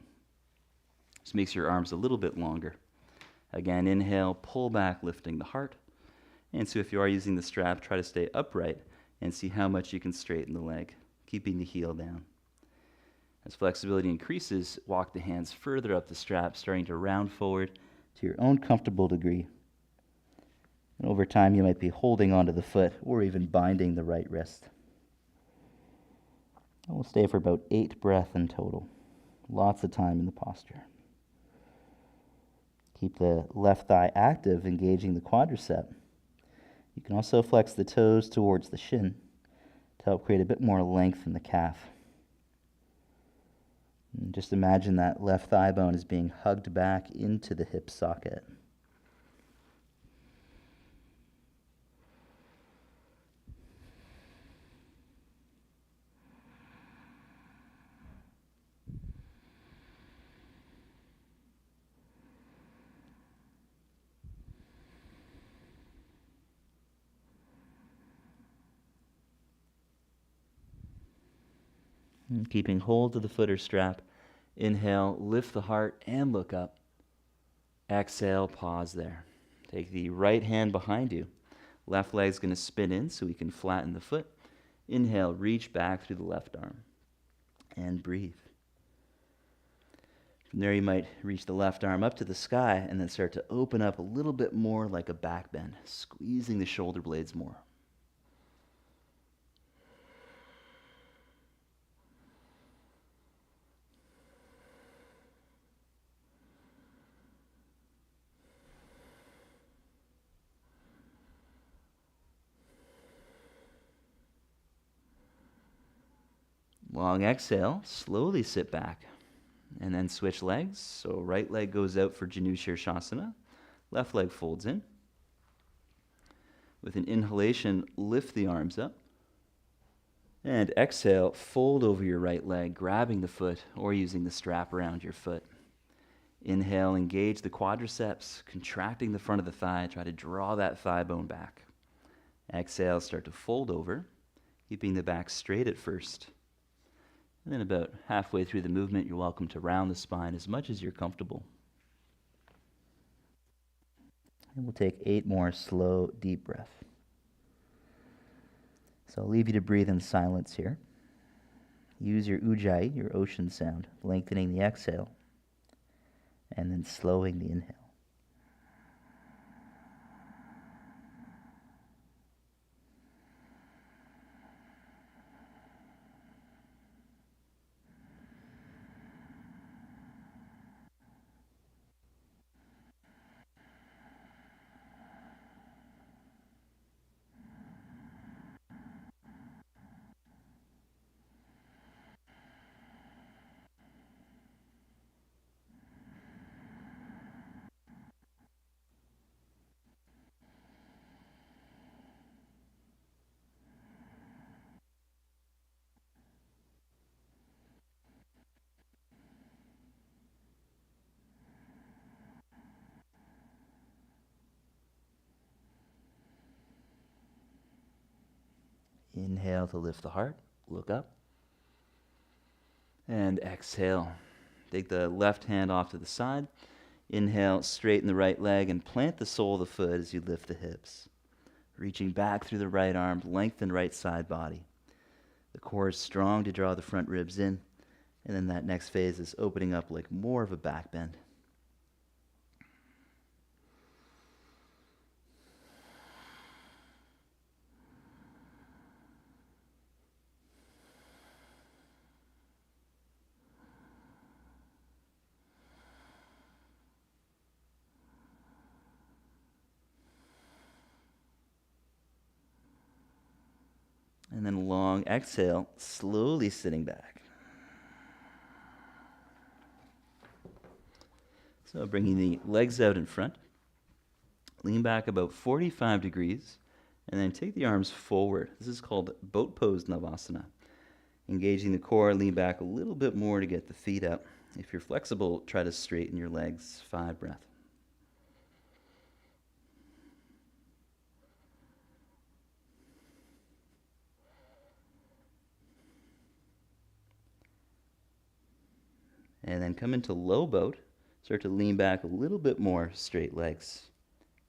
[SPEAKER 1] This makes your arms a little bit longer. Again, inhale, pull back, lifting the heart. And so if you are using the strap, try to stay upright and see how much you can straighten the leg, keeping the heel down. As flexibility increases, walk the hands further up the strap, starting to round forward to your own comfortable degree. And over time, you might be holding onto the foot or even binding the right wrist. And we'll stay for about 8 breaths in total. Lots of time in the posture. Keep the left thigh active, engaging the quadricep. You can also flex the toes towards the shin to help create a bit more length in the calf. And just imagine that left thigh bone is being hugged back into the hip socket. And keeping hold of the foot or strap. Inhale, lift the heart and look up. Exhale, pause there. Take the right hand behind you. Left leg's going to spin in so we can flatten the foot. Inhale, reach back through the left arm. And breathe. From there, you might reach the left arm up to the sky and then start to open up a little bit more like a back bend, squeezing the shoulder blades more. Long exhale, slowly sit back. And then switch legs. So right leg goes out for Janu Shirshasana. Left leg folds in. With an inhalation, lift the arms up. And exhale, fold over your right leg, grabbing the foot or using the strap around your foot. Inhale, engage the quadriceps, contracting the front of the thigh. Try to draw that thigh bone back. Exhale, start to fold over, keeping the back straight at first. And then about halfway through the movement, you're welcome to round the spine as much as you're comfortable. And we'll take 8 more slow, deep breaths. So I'll leave you to breathe in silence here. Use your ujjayi, your ocean sound, lengthening the exhale, and then slowing the inhale. Inhale to lift the heart, look up. And exhale. Take the left hand off to the side. Inhale, straighten the right leg and plant the sole of the foot as you lift the hips. Reaching back through the right arm, lengthen right side body. The core is strong to draw the front ribs in. And then that next phase is opening up like more of a back bend. And then long exhale, slowly sitting back. So bringing the legs out in front. Lean back about 45 degrees, and then take the arms forward. This is called boat pose Navasana. Engaging the core, lean back a little bit more to get the feet up. If you're flexible, try to straighten your legs. 5 breaths. And then come into low boat. Start to lean back a little bit more, straight legs.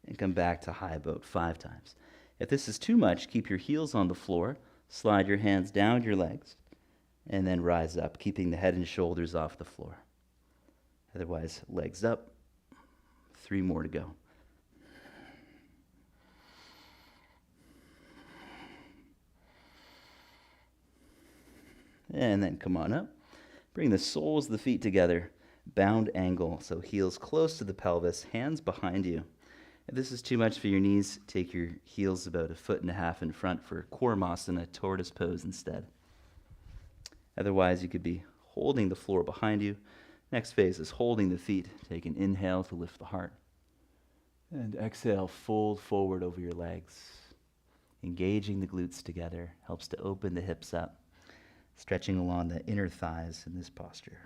[SPEAKER 1] And come back to high boat 5 times. If this is too much, keep your heels on the floor. Slide your hands down your legs. And then rise up, keeping the head and shoulders off the floor. Otherwise, legs up. 3 more to go. And then come on up. Bring the soles of the feet together. Bound angle, so heels close to the pelvis, hands behind you. If this is too much for your knees, take your heels about 1.5 feet in front for Warmasana, tortoise pose instead. Otherwise, you could be holding the floor behind you. Next phase is holding the feet. Take an inhale to lift the heart. And exhale, fold forward over your legs. Engaging the glutes together helps to open the hips up. Stretching along the inner thighs in this posture.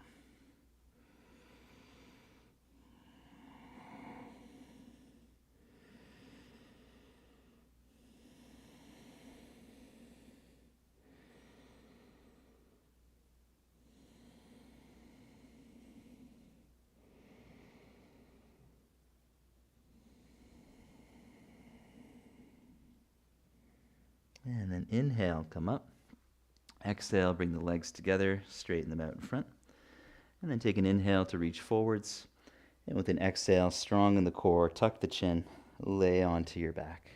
[SPEAKER 1] And then inhale, come up. Exhale, bring the legs together, straighten them out in front. And then take an inhale to reach forwards. And with an exhale, strong in the core, tuck the chin, lay onto your back.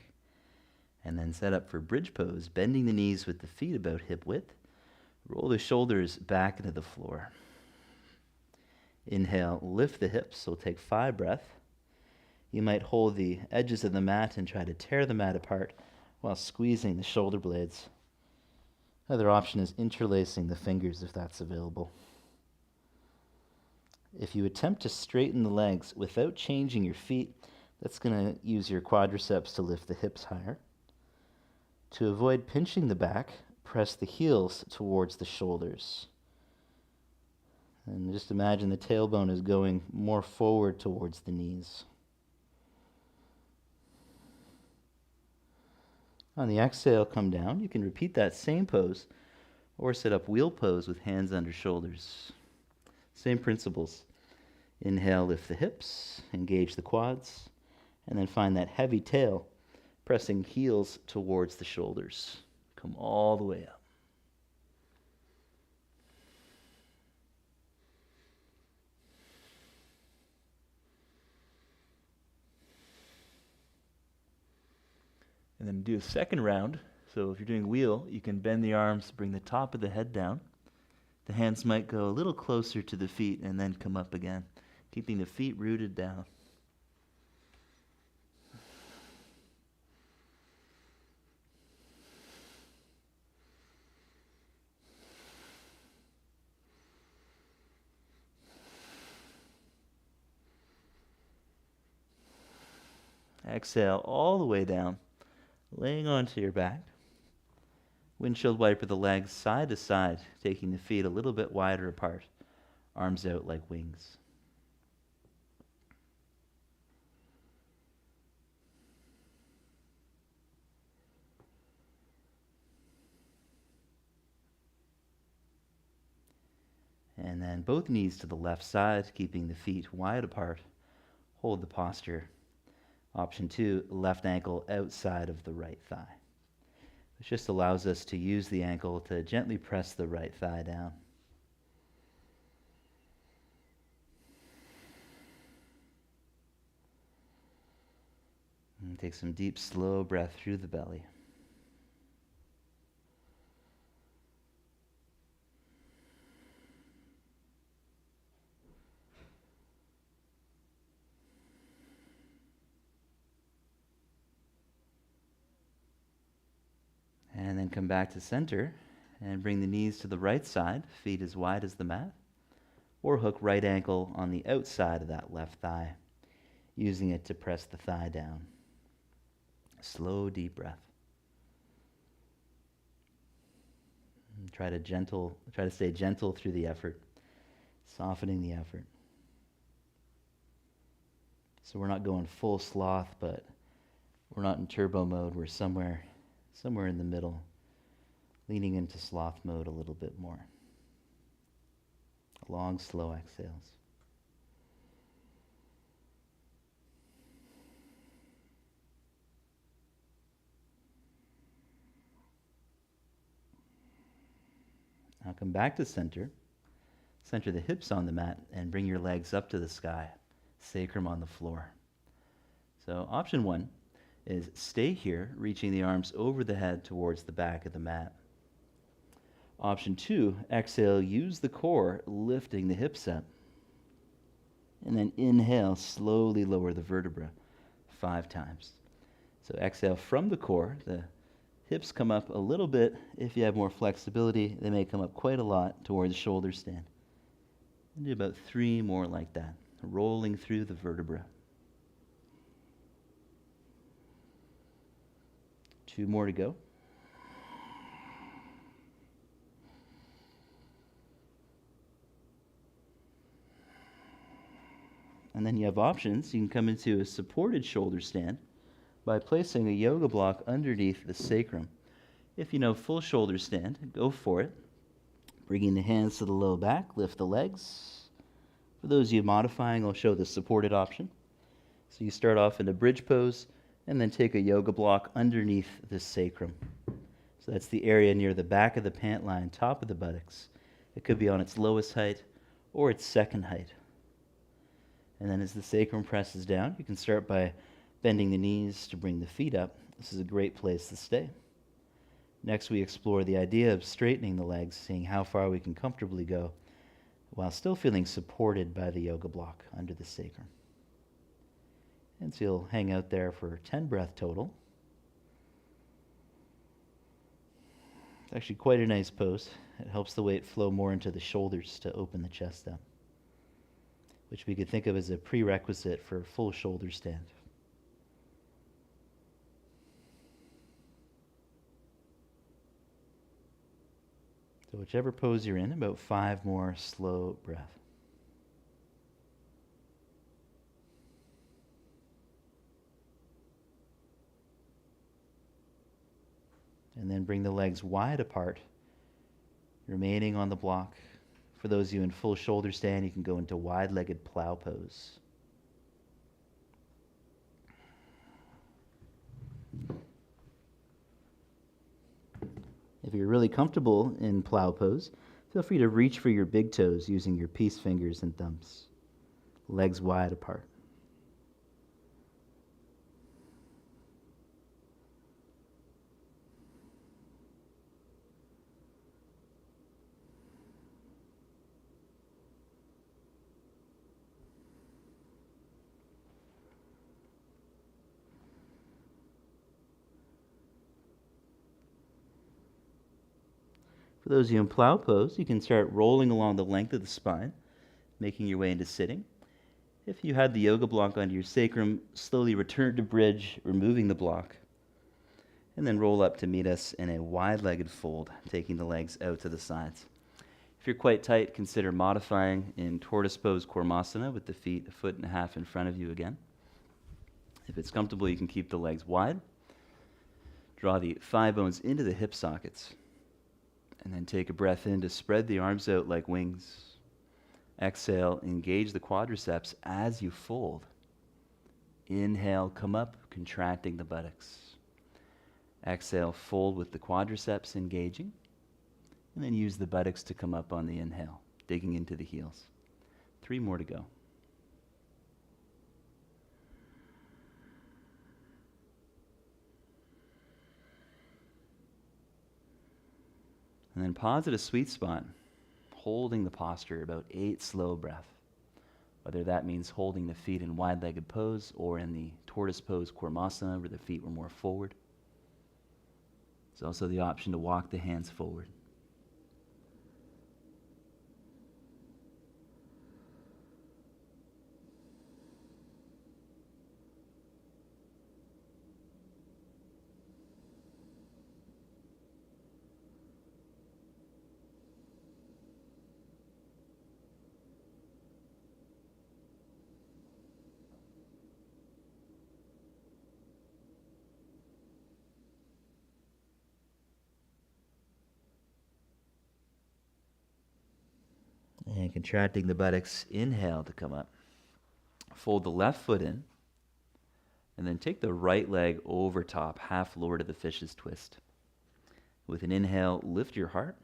[SPEAKER 1] And then set up for bridge pose, bending the knees with the feet about hip width. Roll the shoulders back into the floor. Inhale, lift the hips, so take 5 breaths. You might hold the edges of the mat and try to tear the mat apart while squeezing the shoulder blades. Another option is interlacing the fingers if that's available. If you attempt to straighten the legs without changing your feet, that's going to use your quadriceps to lift the hips higher. To avoid pinching the back, press the heels towards the shoulders. And just imagine the tailbone is going more forward towards the knees. On the exhale, come down. You can repeat that same pose or sit up wheel pose with hands under shoulders. Same principles. Inhale, lift the hips, engage the quads, and then find that heavy tail, pressing heels towards the shoulders. Come all the way up. And then do a second round. So if you're doing wheel, you can bend the arms, bring the top of the head down. The hands might go a little closer to the feet and then come up again, keeping the feet rooted down. Exhale all the way down, laying onto your back. Windshield wiper the legs side to side, taking the feet a little bit wider apart, arms out like wings. And then both knees to the left side, keeping the feet wide apart. Hold the posture. Option 2, left ankle outside of the right thigh. This just allows us to use the ankle to gently press the right thigh down. And take some deep, slow breath through the belly. And then come back to center and bring the knees to the right side, feet as wide as the mat, or hook right ankle on the outside of that left thigh, using it to press the thigh down. Slow, deep breath. And try to stay gentle through the effort, softening the effort. So we're not going full sloth, but we're not in turbo mode. We're somewhere in the middle, leaning into sloth mode a little bit more. Long, slow exhales. Now come back to center. Center the hips on the mat and bring your legs up to the sky, sacrum on the floor. So option 1 is stay here, reaching the arms over the head towards the back of the mat. Option 2, exhale, use the core, lifting the hips up. And then inhale, slowly lower the vertebra 5 times. So exhale from the core, the hips come up a little bit. If you have more flexibility, they may come up quite a lot towards shoulder stand. And do about 3 more like that, rolling through the vertebra. 2 more to go. And then you have options. You can come into a supported shoulder stand by placing a yoga block underneath the sacrum. If you know full shoulder stand, go for it. Bringing the hands to the low back, lift the legs. For those of you modifying, I'll show the supported option. So you start off in a bridge pose and then take a yoga block underneath the sacrum. So that's the area near the back of the pant line, top of the buttocks. It could be on its lowest height or its second height. And then as the sacrum presses down, you can start by bending the knees to bring the feet up. This is a great place to stay. Next, we explore the idea of straightening the legs, seeing how far we can comfortably go while still feeling supported by the yoga block under the sacrum. And so you'll hang out there for 10 breaths total. It's actually quite a nice pose. It helps the weight flow more into the shoulders to open the chest up, which we could think of as a prerequisite for a full shoulder stand. So whichever pose you're in, about 5 more slow breaths. And then bring the legs wide apart, remaining on the block. For those of you in full shoulder stand, you can go into wide-legged plow pose. If you're really comfortable in plow pose, feel free to reach for your big toes using your peace fingers and thumbs. Legs wide apart. For those of you in plow pose, you can start rolling along the length of the spine, making your way into sitting. If you had the yoga block under your sacrum, slowly return to bridge, removing the block, and then roll up to meet us in a wide-legged fold, taking the legs out to the sides. If you're quite tight, consider modifying in tortoise pose warmasana with the feet 1.5 feet in front of you again. If it's comfortable, you can keep the legs wide. Draw the thigh bones into the hip sockets. And then take a breath in to spread the arms out like wings. Exhale, engage the quadriceps as you fold. Inhale, come up, contracting the buttocks. Exhale, fold with the quadriceps engaging. And then use the buttocks to come up on the inhale, digging into the heels. 3 more to go. And then pause at a sweet spot, holding the posture, about 8 slow breaths. Whether that means holding the feet in wide-legged pose or in the tortoise pose warmasana where the feet were more forward. There's also the option to walk the hands forward. And contracting the buttocks, inhale to come up. Fold the left foot in, and then take the right leg over top, half lower to the fish's twist. With an inhale, lift your heart.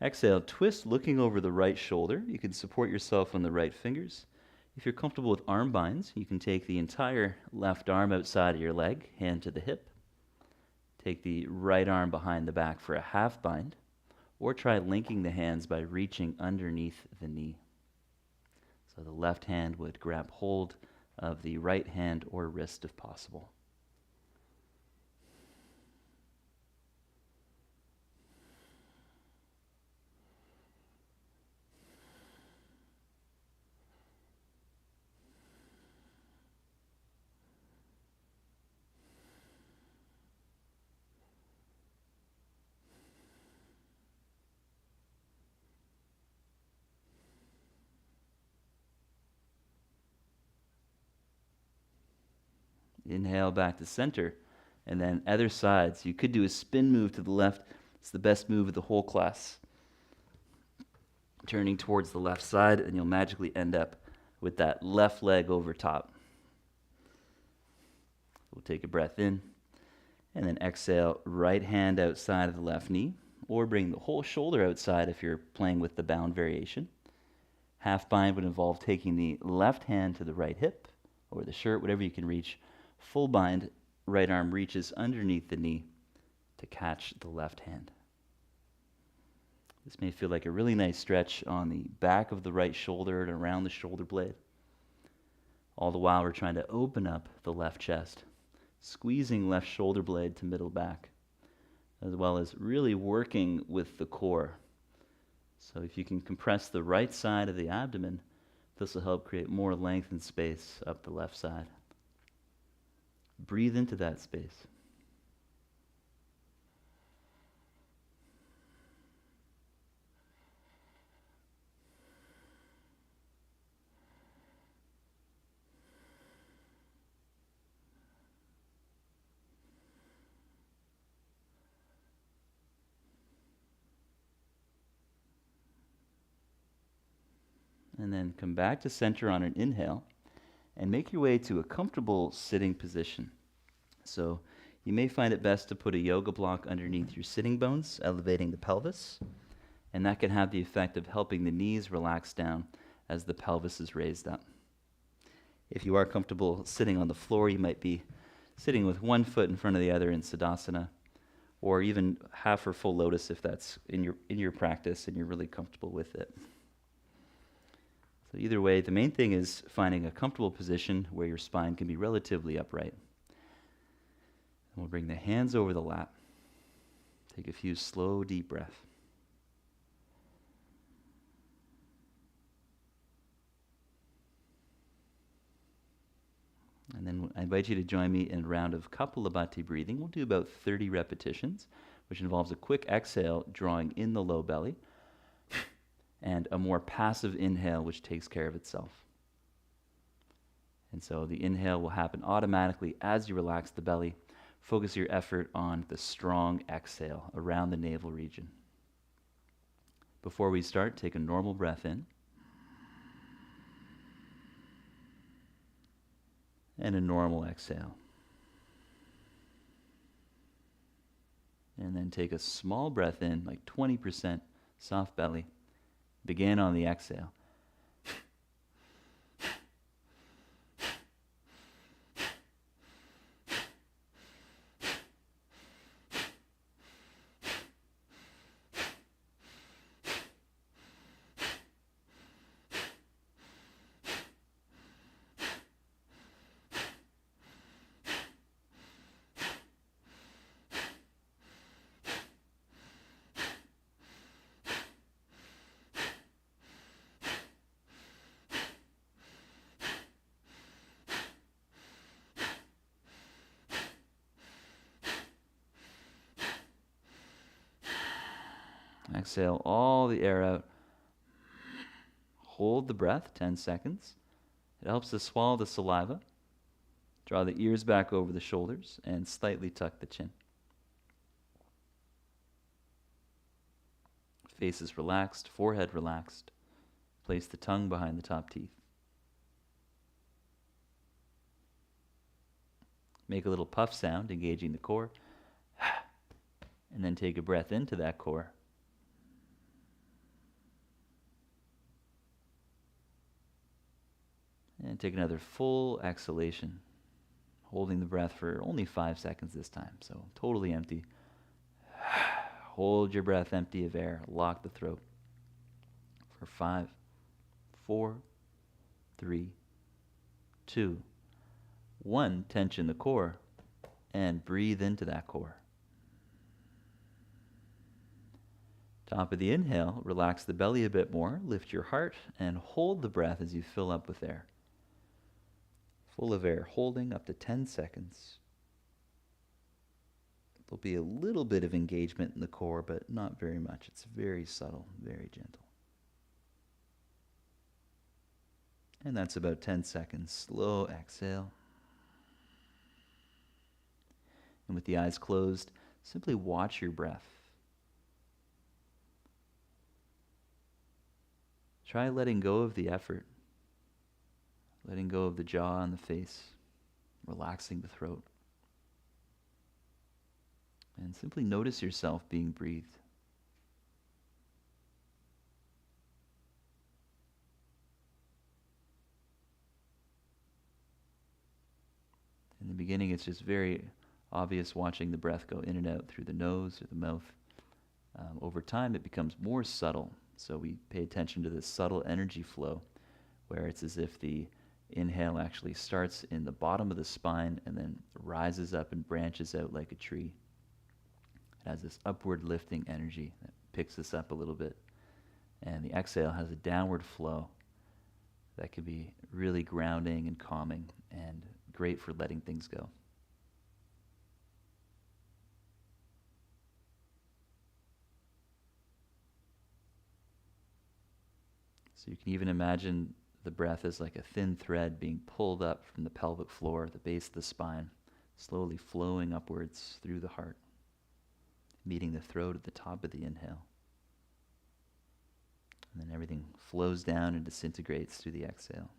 [SPEAKER 1] Exhale, twist looking over the right shoulder. You can support yourself on the right fingers. If you're comfortable with arm binds, you can take the entire left arm outside of your leg, hand to the hip. Take the right arm behind the back for a half bind. Or try linking the hands by reaching underneath the knee. So the left hand would grab hold of the right hand or wrist if possible. Inhale back to center, and then other sides. You could do a spin move to the left. It's the best move of the whole class. Turning towards the left side, and you'll magically end up with that left leg over top. We'll take a breath in, And then exhale, right hand outside of the left knee, or bring the whole shoulder outside if you're playing with the bound variation. Half bind would involve taking the left hand to the right hip or the shirt, whatever you can reach. Full bind, right arm reaches underneath the knee to catch the left hand. This may feel like a really nice stretch on the back of the right shoulder and around the shoulder blade. All the while we're trying to open up the left chest, squeezing left shoulder blade to middle back, as well as really working with the core. So if you can compress the right side of the abdomen, this will help create more length and space up the left side. Breathe into that space. And then come back to center on an inhale and make your way to a comfortable sitting position. So you may find it best to put a yoga block underneath your sitting bones, elevating the pelvis, and that can have the effect of helping the knees relax down as the pelvis is raised up. If you are comfortable sitting on the floor, you might be sitting with one foot in front of the other in Savasana, or even half or full lotus if that's in your practice and you're really comfortable with it. So either way, the main thing is finding a comfortable position where your spine can be relatively upright. And we'll bring the hands over the lap. Take a few slow, deep breaths. And then I invite you to join me in a round of Kapalabhati breathing. We'll do about 30 repetitions, which involves a quick exhale, drawing in the low belly, and a more passive inhale, which takes care of itself. And so the inhale will happen automatically as you relax the belly. Focus your effort on the strong exhale around the navel region. Before we start, take a normal breath in. And a normal exhale. And then take a small breath in, like 20% soft belly. Begin on the exhale. Exhale all the air out. Hold the breath 10 seconds. It helps to swallow the saliva. Draw the ears back over the shoulders and slightly tuck the chin. Face is relaxed, forehead relaxed. Place the tongue behind the top teeth. Make a little puff sound, engaging the core. And then take a breath into that core. And take another full exhalation, holding the breath for only 5 seconds this time, so totally empty. Hold your breath empty of air. Lock the throat for 5, 4, 3, 2, 1. Tension the core and breathe into that core. Top of the inhale, relax the belly a bit more, lift your heart, and hold the breath as you fill up with air. Full of air, holding up to 10 seconds. There'll be a little bit of engagement in the core, but not very much. It's very subtle, very gentle. And that's about 10 seconds. Slow exhale. And with the eyes closed, simply watch your breath. Try letting go of the effort. Letting go of the jaw and the face, relaxing the throat. And simply notice yourself being breathed. In the beginning, it's just very obvious watching the breath go in and out through the nose or the mouth. Over time, it becomes more subtle. So we pay attention to this subtle energy flow, where it's as if the inhale actually starts in the bottom of the spine and then rises up and branches out like a tree. It has this upward lifting energy that picks us up a little bit. And the exhale has a downward flow that can be really grounding and calming and great for letting things go. So you can even imagine the breath as like a thin thread being pulled up from the pelvic floor, the base of the spine, slowly flowing upwards through the heart, meeting the throat at the top of the inhale. And then everything flows down and disintegrates through the exhale.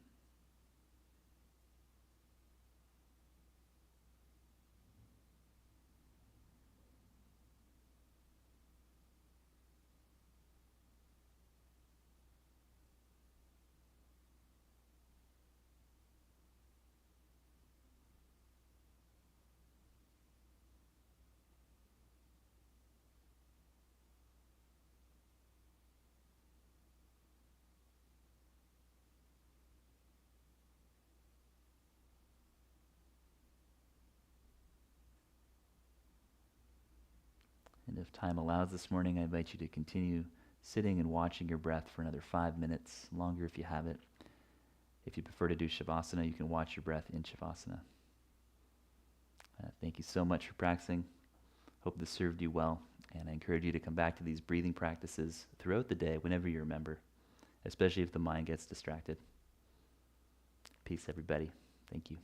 [SPEAKER 1] And if time allows this morning, I invite you to continue sitting and watching your breath for another 5 minutes, longer if you have it. If you prefer to do Shavasana, you can watch your breath in Shavasana. Thank you so much for practicing. Hope this served you well. And I encourage you to come back to these breathing practices throughout the day whenever you remember, especially if the mind gets distracted. Peace, everybody. Thank you.